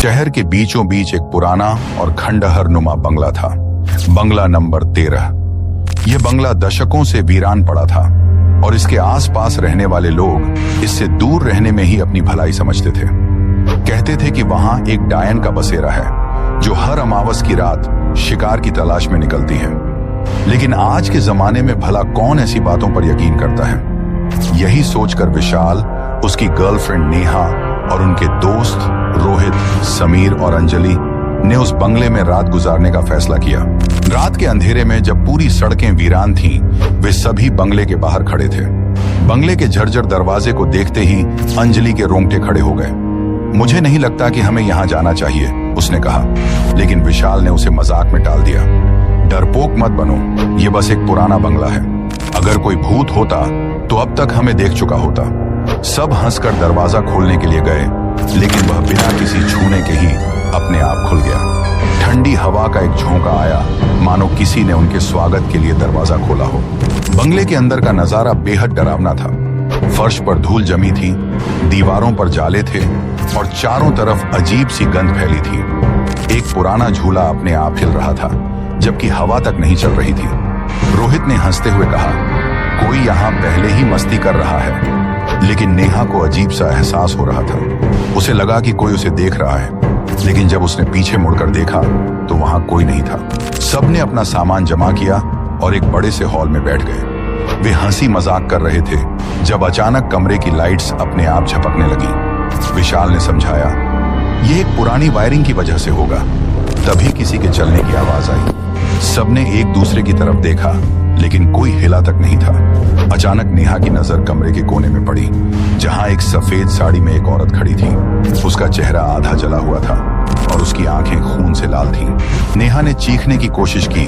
शहर के बीचों बीच एक पुराना और खंडहर नुमा बंगला था। बंगला नंबर 13। यह बंगला दशकों से वीरान पड़ा था और इसके आसपास रहने वाले लोग इससे दूर रहने में ही अपनी भलाई समझते थे। कहते थे कि वहां एक डायन का बसेरा है जो हर अमावस की रात शिकार की तलाश में निकलती है। लेकिन आज के जमाने में भला कौन ऐसी बातों पर यकीन करता है? यही सोचकर विशाल, उसकी गर्लफ्रेंड नेहा और उनके दोस्त रोहित, समीर और अंजलि ने उस बंगले में रात गुजारने का फैसला किया। रात के अंधेरे में जब पूरी सड़कें वीरान थीं, वे सभी बंगले के बाहर खड़े थे। बंगले के झरझर दरवाजे को देखते ही अंजलि के रोंगटे खड़े हो गए। मुझे नहीं लगता कि हमें यहाँ जाना चाहिए, उसने कहा, लेकिन विशाल ने उसे मजाक में टाल दिया। डरपोक मत बनो, ये बस एक पुराना बंगला है। अगर कोई भूत होता तो अब तक हमें देख चुका होता। सब हंसकर दरवाजा खोलने के लिए गए, लेकिन वह बिना किसी छूने के ही अपने आप खुल गया। ठंडी हवा का एक झोंका आया, मानो किसी ने उनके स्वागत के लिए दरवाजा खोला हो। बंगले के अंदर का नजारा बेहद डरावना था। फर्श पर धूल जमी थी, दीवारों पर जाले थे और चारों तरफ अजीब सी गंध फैली थी। एक पुराना झूला अपने आप हिल रहा था, जबकि हवा तक नहीं चल रही थी। रोहित ने हंसते हुए कहा, कोई यहाँ पहले ही मस्ती कर रहा है। लेकिन नेहा को अजीब सा एहसास हो रहा था। उसे लगा कि कोई उसे देख रहा है, लेकिन जब उसने पीछे मुड़कर देखा तो वहां कोई नहीं था। सबने अपना सामान जमा किया और एक बड़े से हॉल में बैठ गए। वे हंसी मजाक कर रहे थे जब अचानक कमरे की लाइट्स अपने आप झपकने लगी। विशाल ने समझाया, यह एक पुरानी वायरिंग की वजह से होगा। तभी किसी के चलने की आवाज आई। सबने एक दूसरे की तरफ देखा, लेकिन कोई हिला तक नहीं था। अचानक नेहा की नजर कमरे के कोने में पड़ी, जहां एक सफेद साड़ी में एक औरत खड़ी थी। उसका चेहरा आधा जला हुआ था और उसकी आंखें खून से लाल थीं। नेहा ने चीखने की कोशिश की,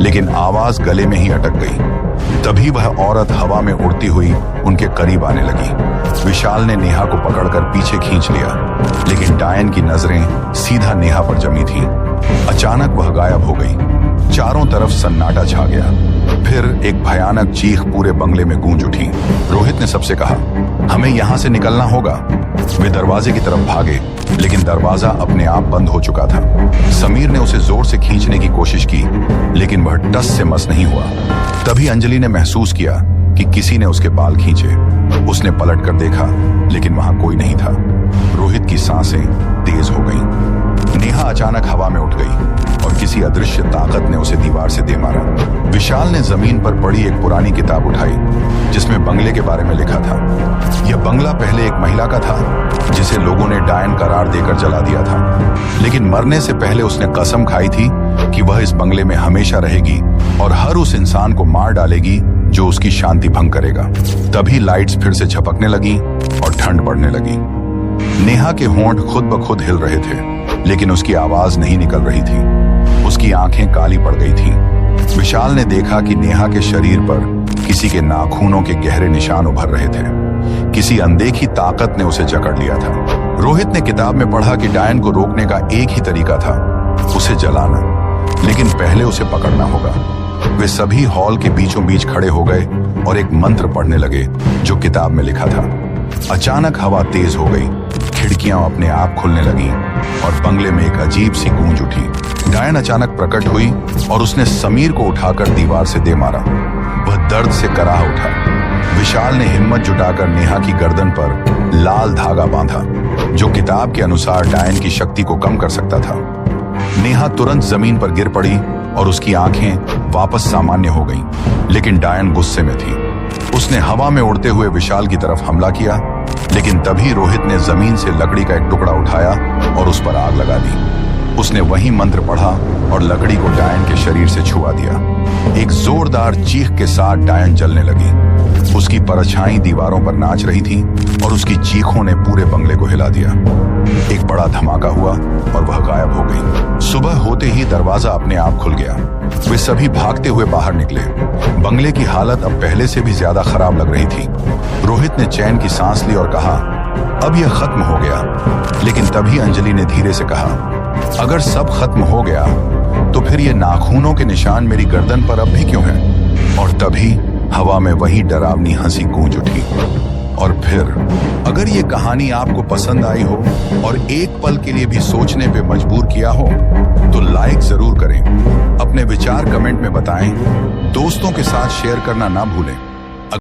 लेकिन आवाज गले में ही अटक गई। तभी वह औरत हवा में उड़ती हुई उनके करीब आने लगी। विशाल ने नेहा को पकड़कर पीछे खींच लिया, लेकिन डायन की नजरें सीधा नेहा पर जमी थी। अचानक वह गायब हो गई। चारों तरफ सन्नाटा छा गया। फिर एक भयानक चीख पूरे बंगले में गूंज उठी। रोहित ने सबसे कहा, हमें यहाँ से निकलना होगा। वे दरवाजे की तरफ भागे, लेकिन दरवाजा अपने आप बंद हो चुका था। समीर ने उसे जोर से खींचने की कोशिश की, लेकिन वह टस से मस नहीं हुआ। तभी अंजलि ने महसूस किया कि किसी ने उसके बाल खींचे। उसने पलट कर देखा, लेकिन वहां कोई नहीं था। रोहित की सांसें तेज हो गईं। नेहा अचानक हवा में उठ गई और किसी अदृश्य ताकत ने उसे दीवार से दे मारा। विशाल ने जमीन पर पड़ी एक पुरानी किताब उठाई, जिसमें बंगले के बारे में लिखा था। यह बंगला पहले एक महिला का था, जिसे लोगों ने डायन करार देकर जला दिया था। लेकिन मरने से पहले उसने कसम खाई थी कि वह इस बंगले में हमेशा रहेगी और हर उस इंसान को मार डालेगी जो उसकी शांति भंग करेगा। तभी लाइट्स फिर से झपकने लगी और ठंड बढ़ने लगी। नेहा के होंठ खुद ब खुद हिल रहे थे, लेकिन उसकी आवाज नहीं निकल रही थी। उसकी आंखें काली पड़ गई थीं। विशाल ने देखा कि नेहा के शरीर पर किसी के नाखूनों के गहरे निशान उभर रहे थे। किसी अनदेखी ताकत ने उसे जकड़ लिया था। रोहित ने किताब में पढ़ा कि डायन को रोकने का एक ही तरीका था, उसे जलाना। लेकिन पहले उसे पकड़ना होगा। वे सभी हॉल के बीचों बीच खड़े हो गए और एक मंत्र पढ़ने लगे जो किताब में लिखा था। अचानक हवा तेज हो गई, खिड़कियां अपने आप खुलने लगीं और बंगले में एक अजीब सी गूंज उठी। डायन अचानक प्रकट हुई और उसने समीर को उठाकर दीवार से दे मारा। वह दर्द से कराह उठा। विशाल ने हिम्मत जुटाकर नेहा की गर्दन पर लाल धागा बांधा, जो किताब के अनुसार डायन की शक्ति को कम कर सकता था। नेहा तुरंत जमीन पर गिर पड़ी और उसकी आंखें वापस सामान्य हो गईं, लेकिन डायन गुस्से में थी। उसने हवा में उड़ते हुए विशाल की तरफ हमला किया, लेकिन तभी रोहित ने जमीन से लकड़ी का एक टुकड़ा उठाया और उस पर आग लगा दी। उसने वही मंत्र पढ़ा और लकड़ी को डायन के शरीर से छुआ दिया। एक जोरदार चीख के साथ डायन जलने लगी। उसकी परछाई दीवारों पर नाच रही थी और उसकी चीखों ने पूरे बंगले को हिला दिया। एक बड़ा धमाका हुआ और वह गायब हो गई। सुबह होते ही दरवाजा अपने आप खुल गया। वे सभी भागते हुए बाहर निकले। बंगले की हालत अब पहले से भी ज्यादा खराब लग रही थी। रोहित ने चैन की सांस ली और कहा, अब यह खत्म हो गया। लेकिन तभी अंजलि ने धीरे से कहा, अगर सब खत्म हो गया तो फिर ये नाखूनों के निशान मेरी गर्दन पर अब भी क्यों हैं? और तभी हवा में वही डरावनी हंसी गूंज उठी। और फिर अगर ये कहानी आपको पसंद आई हो और एक पल के लिए भी सोचने पे मजबूर किया हो तो लाइक जरूर करें, अपने विचार कमेंट में बताएं, दोस्तों के साथ शेयर करना ना भूलें।